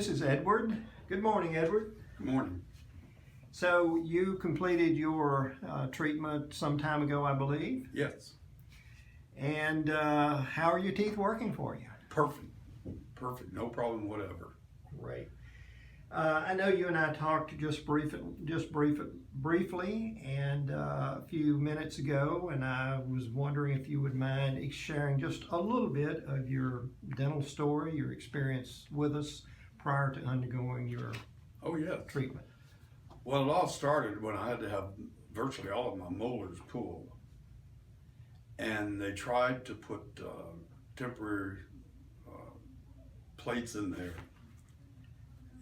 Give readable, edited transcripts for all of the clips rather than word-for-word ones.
This is Edward. Good morning, Edward. Good morning. So you completed your treatment some time ago, I believe. Yes. And how are your teeth working for you? Perfect. Perfect. No problem whatever. Great. I know you and I talked just briefly, and a few minutes ago, and I was wondering if you would mind sharing just a little bit of your dental story, your experience with us prior to undergoing your treatment. Well, it all started when I had to have virtually all of my molars pulled, and they tried to put temporary plates in there,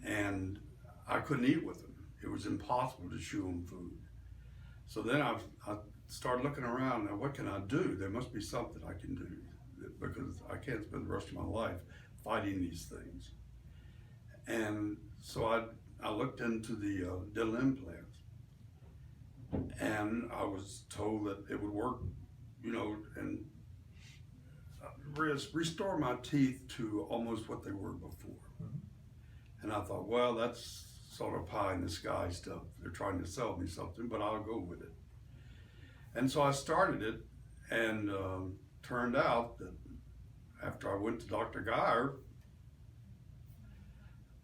and I couldn't eat with them. It was impossible to chew on food. So then I started looking around. Now, what can I do? There must be something I can do, because I can't spend the rest of my life fighting these things. And so I looked into the dental implants, and I was told that it would work, and restore my teeth to almost what they were before. And I thought, well, that's sort of pie in the sky stuff. They're trying to sell me something, but I'll go with it. And so I started it, and turned out that after I went to Dr. Geyer,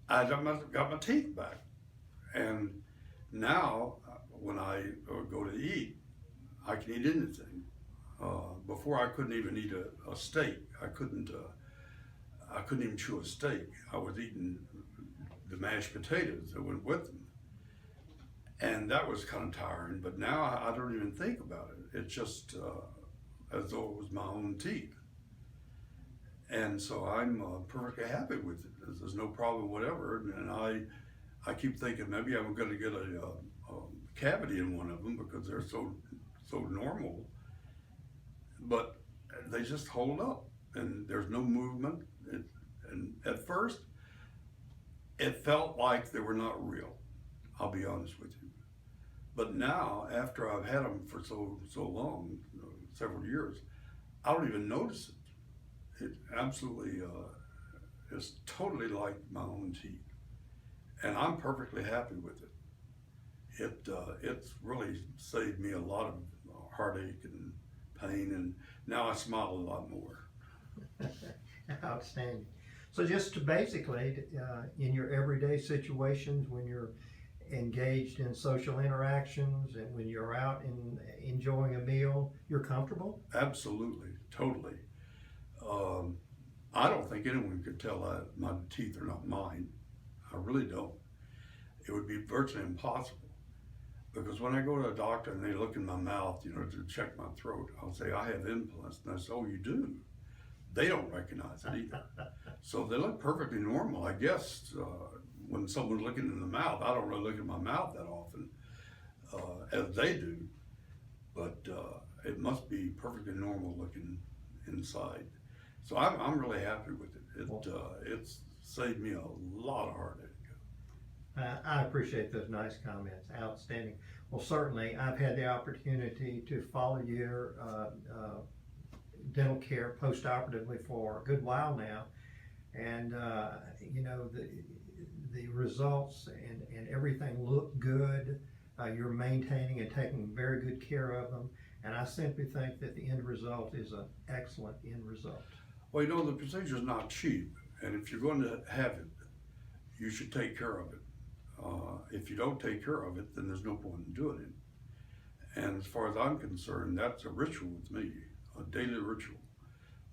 I got my teeth back. And now when I go to eat, I can eat anything. Before I couldn't even eat a steak. I couldn't even chew a steak. I was eating the mashed potatoes that went with them. And that was kind of tiring, but now I don't even think about it. It's just as though it was my own teeth. And so I'm perfectly happy with it. There's no problem whatever. And I keep thinking maybe I'm going to get a cavity in one of them because they're so normal. But they just hold up, and there's no movement. And at first, it felt like they were not real. I'll be honest with you. But now, after I've had them for so long, several years, I don't even notice it. It absolutely is totally like my own teeth, and I'm perfectly happy with it. It's really saved me a lot of heartache and pain, and now I smile a lot more. Outstanding. So just to basically, in your everyday situations, when you're engaged in social interactions and when you're out and enjoying a meal, you're comfortable? Absolutely, totally. I don't think anyone could tell that my teeth are not mine. I really don't. It would be virtually impossible. Because when I go to a doctor and they look in my mouth, to check my throat, I'll say, I have implants. And I say, oh, you do? They don't recognize it either. So they look perfectly normal. I guess when someone's looking in the mouth, I don't really look in my mouth that often, as they do. But it must be perfectly normal looking inside. So I'm really happy with it. It's saved me a lot of heartache. I appreciate those nice comments. Outstanding. Well, certainly, I've had the opportunity to follow your dental care post-operatively for a good while now, and the results and everything look good. You're maintaining and taking very good care of them, and I simply think that the end result is an excellent end result. Well, the procedure is not cheap, and if you're going to have it, you should take care of it. If you don't take care of it, then there's no point in doing it. And as far as I'm concerned, that's a ritual with me, a daily ritual,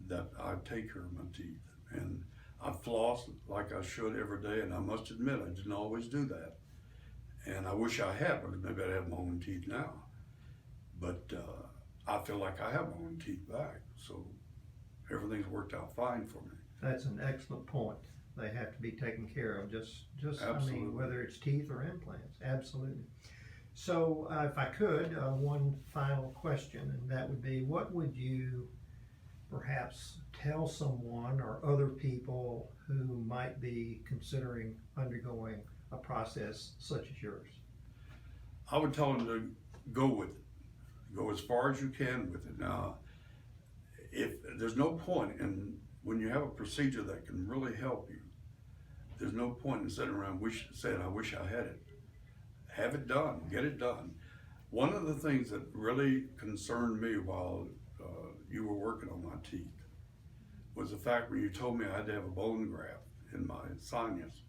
that I take care of my teeth. And I floss like I should every day, and I must admit I didn't always do that. And I wish I had, because maybe I'd have my own teeth now. But I feel like I have my own teeth back, so everything's worked out fine for me. That's an excellent point. They have to be taken care of, just Absolutely. I mean, whether it's teeth or implants, absolutely. So if I could, one final question, and that would be, what would you perhaps tell someone or other people who might be considering undergoing a process such as yours? I would tell them to go with it. Go as far as you can with it. Now, if there's no point in, when you have a procedure that can really help you, there's no point in sitting around saying, I wish I had it. Have it done, get it done. One of the things that really concerned me while you were working on my teeth was the fact when you told me I had to have a bone graft in my sinus.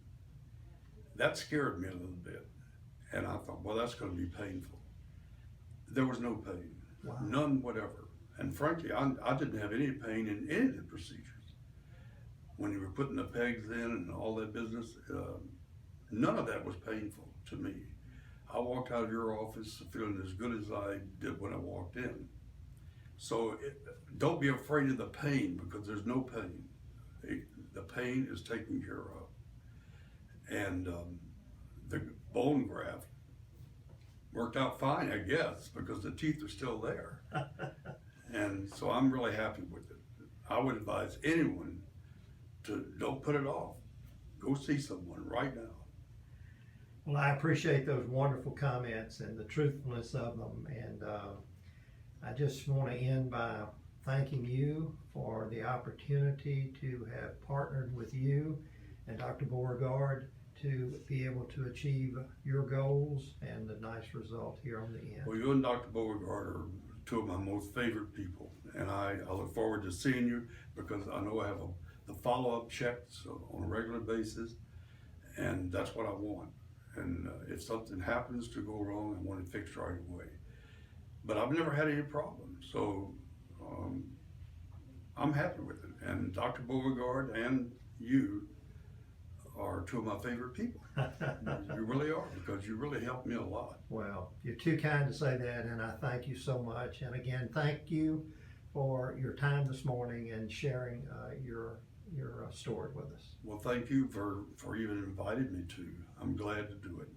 That scared me a little bit. And I thought, well, that's going to be painful. There was no pain, Wow. none whatever. And frankly, I didn't have any pain in any of the procedures. When you were putting the pegs in and all that business, none of that was painful to me. I walked out of your office feeling as good as I did when I walked in. So don't be afraid of the pain, because there's no pain. The pain is taken care of. And the bone graft worked out fine, I guess, because the teeth are still there. And so I'm really happy with it. I would advise anyone to don't put it off. Go see someone right now. Well, I appreciate those wonderful comments and the truthfulness of them, and I just want to end by thanking you for the opportunity to have partnered with you and Dr. Beauregard to be able to achieve your goals and the nice result here on the end. Well, you and Dr. Beauregard are two of my most favorite people, and I look forward to seeing you, because I know I have the follow-up checks on a regular basis, and that's what I want. And if something happens to go wrong, I want it fixed right away. But I've never had any problems, so I'm happy with it. And Dr. Beauregard and you are two of my favorite people. You really are, because you really helped me a lot. Well, you're too kind to say that, and I thank you so much. And again, thank you for your time this morning and sharing your story with us. Well, thank you for even inviting me to. I'm glad to do it.